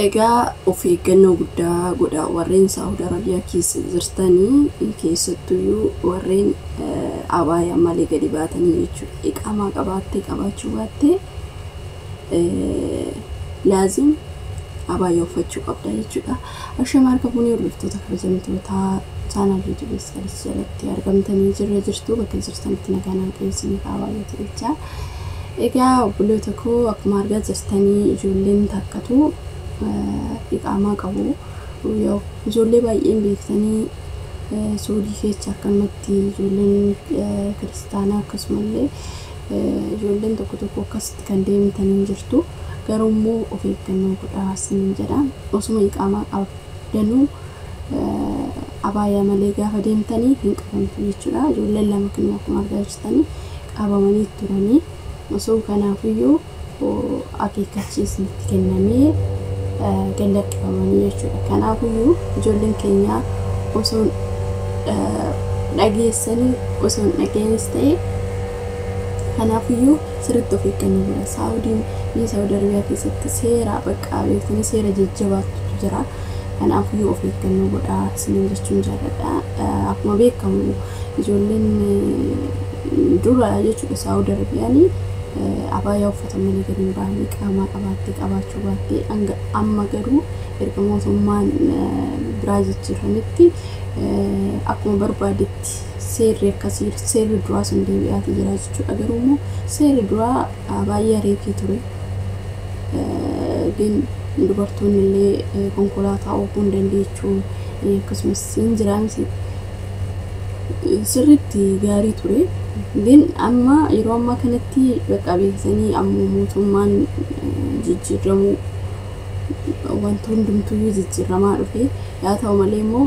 Egaa ofii eeggannoo guddaa godhaa warreen Saawud Arabiyaa keessa jirtanii keessattuu warreen abaayaa malee gadi baatanii jechuudha. Iqaamaa qabaattee qabaachuu baattee laazim abaayaa uffachuu qabda jechuudha. Ashamaa qabuun hordoftoota kabajamtoota chaanal YouTube jalatti argamtanii jirtu bakka jirtanitti nagaan qeessanii abaayaa ta'echaa. Egaa obboloota koo akkuma argaa jirtanii ijoolleen takkatu iqaamaa qabu yoo ijoollee baay'een beektanii Suudii keessa akkanatti ijoolleen kiristaanaa akkasumallee ijoolleen tokko akkasitti kan deemtanii jirtu garuu immoo of eeggannoo godhaa isiniin jedha osuma iqaamaa qabdanuu abaayaa malee gaafa deemtanii hin qabamtu jechuudha. Ijoolleen lama kan akkuma argaa jirtanii qabamanii turanii osoo kanaafiyyuu akeekkachiisni kennamee galaqqifamanii jechuudha. Kanaafiyyuu ijoolleen keenya osoo dhageessanii osoo dhageenis ta'e kanaafiyyuu sirriitti of eeggannoo godha. Saawud Arabiyaa keessatti seera bakka beektanii seera jajjabaatu jira. Kanaafiyyuu of eeggannoo godhaa isiniin jechuun jaalladha. Akkuma beekamu ijoolleen dura jechuudha Saawud Arabiyaanii abaayaa uffatan malee gadi hin baane iqaamaa qabaattee qabaachuu baattee amma garuu erga mootummaan biraa jijjiiranitti akkuma barbaadetti seerri akkasii seerri duraa sun deebi'aati jira jechuudha. Garuu immoo seerri duraa baay'ee areetii ture. Dubartoonni illee konkolaataa oofuu hin dandeechuun akkasumas hin jiraamsi sirriitti gaarii ture. Amma yeroo ammaa kanatti bakka beeksanii amma mootummaan jijjiiramu wanti hundumtuu jijjiiramaa dhufe yaa ta'u malee immoo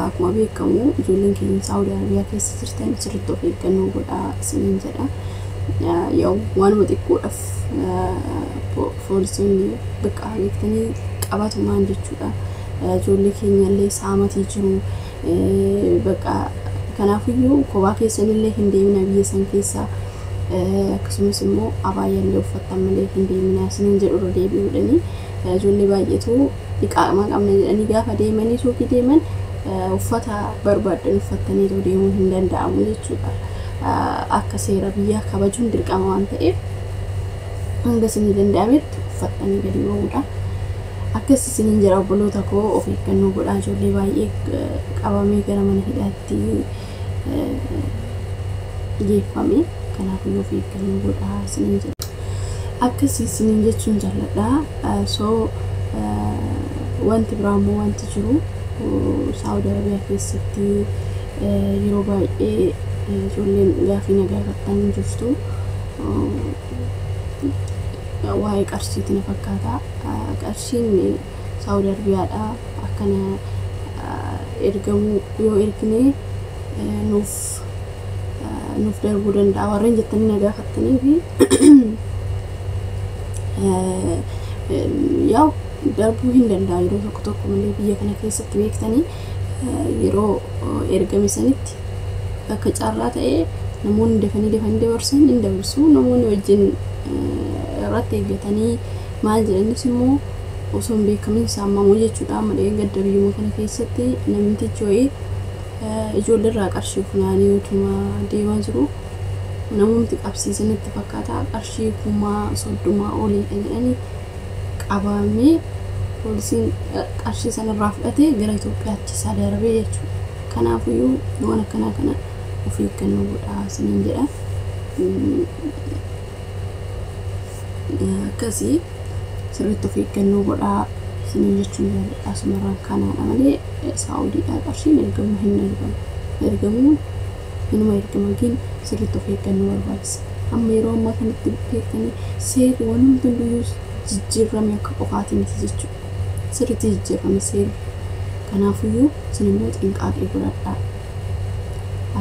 akkuma beekamu ijoolleen keenya Saawud Arabiyaa keessa jirtan sirriitti of eeggannoo godhaa isiniin jedha. Yoo waanuma xiqqoodhaaf poolisoonni bakka beektanii qabatumaan jechuudha. Ijoollee keenya illee saamatii jiru bakka kanaafiyyuu kophaa keessanillee hin deemina biyya san keessa akkasumas immoo abaayaa illee uffattan malee hin deemina isiniin jedhu deebi'uudhani ijoollee baay'eetu iqaamaa qabna jedhanii gaafa deemanii suuqii deeman uffata barbaadan uffattanii deemuu hin danda'amu jechuudha. Akka seera biyyaa kabajuun dirqama waan ta'eef hanga isinii danda'ametti uffattanii gadi ba'uudha. Akkas isiniin jedha obboloota koo of eeggannoo godhaa. Ijoollee baay'ee qabamee gara mana hidhaatti geeffame. Kanaafuu of eeggannoo godhaa isiniin jedha. Akkas isiniin jechuun jaalladha. Wanti biraa immoo wanti jiru Saawud Arabiyaa keessatti yeroo baay'ee ijoolleen gaafii nagaa gaafatanii jirtu. Waa'ee qarshiitti na fakkaata. Qarshiin Saawud Arabiyaadhaa akkana ergamu yoo ergine nuuf darbuu danda'a warreen jettanii na gaafattanii fi yaa darbuu hin danda'a yeroo tokko malee biyya kana keessatti beektanii yeroo ergame sanitti akka carraa ta'ee namoonni dafanii dabarsan hin dabarsu. Namoonni wajjin irratti eeggatanii maal jedhanis immoo osoo hin beekamin saamamu jechuudha. Amma gadda biyyuma kana keessatti namni joo'ee ijoollee irraa qarshii funaanii utuma deemaa jiru namoonni qabsiisanitti fakkaata qarshii 30,000 olii jedhanii qabamee poolisiin qarshii sanarraa fudhatee gara Itoophiyaatti isaa darbee jechuudha. Kanaafuu waan akkanaa kana of eeggannoo godhaa isiniin jedha. Akkasii sirriitti of eeggannoo godhaa isiniin jechuun jaalladha. Asumarraan kanaadha malee Saawudiidhaa qarshiin ergamuu hin ergamuun inuma ergamagiin sirriitti of eeggannoo barbaachisa. Amma yeroo ammaa kanatti beektanii seerri waan hundumayyuu jijjiirame akka qofaati miti jechuudha. Sirriitti jijjiirame seerri. Kanaafuu isin immoo xinqaaqee godhadhaa.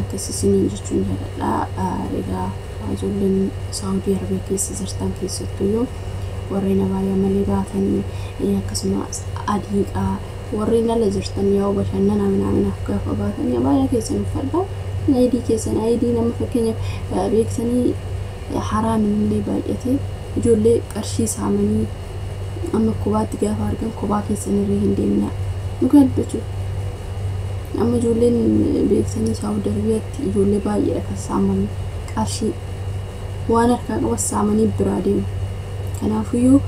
Akkas isiniin jechuun jaalladha. Egaa ijoolleen Saawud Arabiyaa keessa jirtan keessattuu warreen abaayaa malee baatanii akkasumas adiidhaa warreen ala jirtan yoo bashannana minaaf gaafa baatanii abaayaa keessan uffadhaa. Naidii keessan naidii nama fakkeenyaaf beeksanii haraam illee baay'ate ijoollee qarshii saamanii amma kubaatti gaafa argan kubaa keessan irra hin deemna dhugaa dubbachuu amma ijoolleen beeksanii Saawud Arabiyaatti ijoollee baay'ee kan saamame qarshii waan harkaa qaban saamanii biraa deemu kanaafiyyuu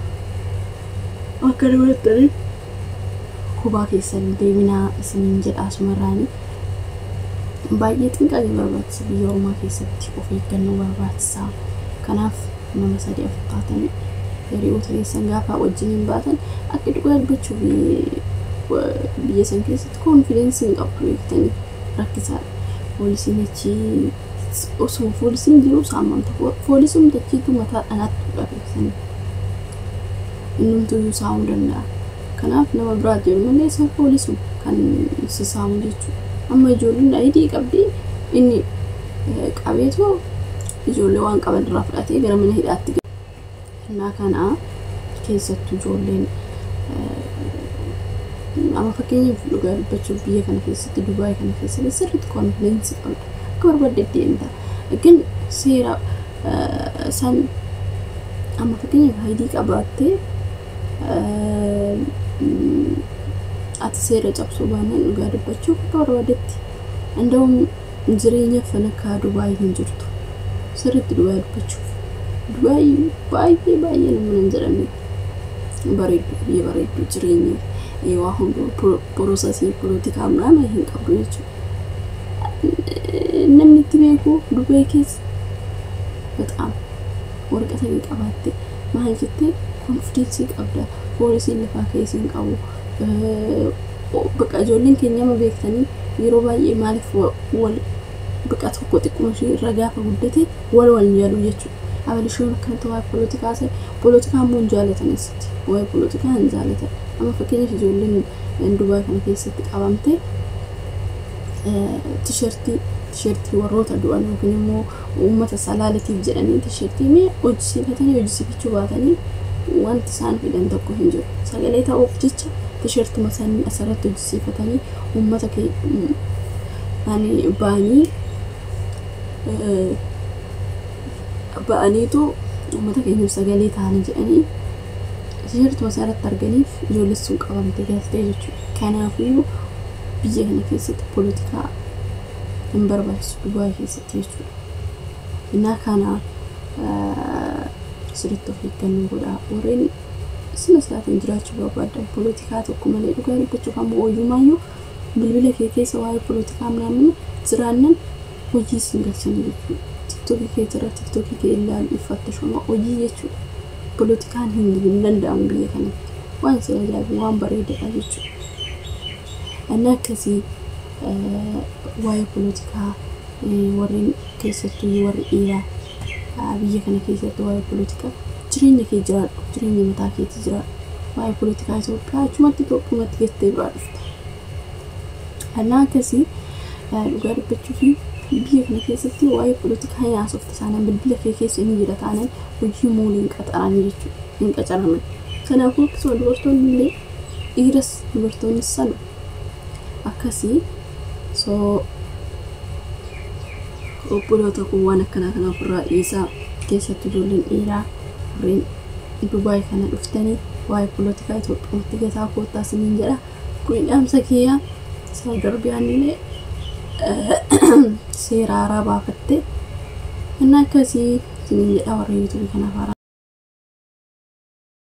akka dabalatanii kubaa keessan deemina isiniin jedha sumarraanii baay'ee xinqaqee barbaachisa biyya Oromoo keessatti of eeggannoo barbaachisaa kanaaf nama sadii afur taatanii hiriyoota keessan gaafa wajjin baatan akka dhugaa dubbachuu biyya san keessatti confidence hin qabdu jettanii rakkisaadha poolisiin achi osoo poolisiin jiru saamamta poolisiin dachiitu mataa dhanaatti dhabeessanii innumtuu saamuu danda'a kanaaf nama biraa jiru malee isa poolisuma kan si saamu jechuudha amma ijoolleen ID qabdi inni qabeetoo ijoollee waan qaban irraa fudhatee gara mana hidhaatti geessa kana keessattuu ijoolleen amma fakkeenyaaf dhugaa dubbachuu biyya kana keessatti Dubaay kana keessatti sirriitti confidence qabdu akka barbaadde deemta lakin seera san amma fakkeenyaaf ID qabaattee ati seera cabsuu baannaan dhugaa dubbachuu akka barbaaddetti እንደውም jireenya fanaka Dubaay hin jirtu sirriitti dhugaa dubbachuuf Dubaay baay'ee nama jedhamee bareedu jireenya waa hundi processii politika amnaama hin qabdu jechuudha namni itti beeku Dubaay keessa በጣም ወርቀት qabaatte maal jettee confidence qabda poolisiin lafa keessin qabu በቃ ijoolleen keenya ma beektanii yeroo baay'ee maaliif wal በቃ tokko xiqquma ishee irra gaafa guddate wal yaalu jechuudha abalishoon kan ta'aa politika mun jaalatanisti way politika hin jaalatan amma fakkeenyaaf ijoolleen Dubaay kana keessatti qabamte t-shirtii warroota du'an yookiin immoo uummata salaalatiif jedhanii t-shirtii mee hojjisiifachuu baatanii wanti isaan fidan tokko hin jiru sagalee ta'uuf jecha t-shirtii masanii asirratti hojjisiifatanii uummata ba'aniitu uummata keenyaaf sagalee ta'anii jedhanii t-shirtii masarratti arganiif ijoolleen sun qabamte galtee jechuudha kanaafuu biyya kana keessatti politika hin barbaachisu Dubaay keessatti jechuudha innaa kana sirriitti of eeggannoo godhaa warreen sina saatiin jiraachuu barbaadan politikaa tokko malee dhugaa dubbachuuf amma ooyumaayyuu bilbila kee keessa waa'ee politikaa mnaamni jiraannan hojii sin galchanii jechuudha tiktokii kee ilaalu iffattashuma hojii jechuudha politikaan hin danda'amu biyya kanatti waan sila jaabi waan bareedaadha jechuudha annaa akkasii waa'ee politikaa warreen keessattuu warri dhiiraa biyya kana keessatti waa'ee politikaa jireenya kee jiraadhu jireenya mataa keetti jiraadhu waa'ee politikaa Itoophiyaa achumatti Itoophiyaatti gettee biraa dhufta annaa akkasii dhugaa dubbachuu fi biyya kana keessatti waa'ee politikaa yaasofta isaanan bilbila kee keessa inni jira taanan hojii muuliin qaxaranii jechuudha hin qacaraman kanaafuu akkasuma dubartoonni illee dhiiras dubartoonni sanu akkasii soo obboloota kun waan akkanaa kana ofirraa dhiisaa keessatti ijoolleen dhiiraa warreen Dubaay kana dhuftanii waa'ee politikaa Itoophiyaatti gataa koottaa isiniin jedha kun dhaamsa kiyyaa Saawud Arabiyaan illee seera haaraa baafatte innaa akkasii isiniin jedha warra YouTube kanaaf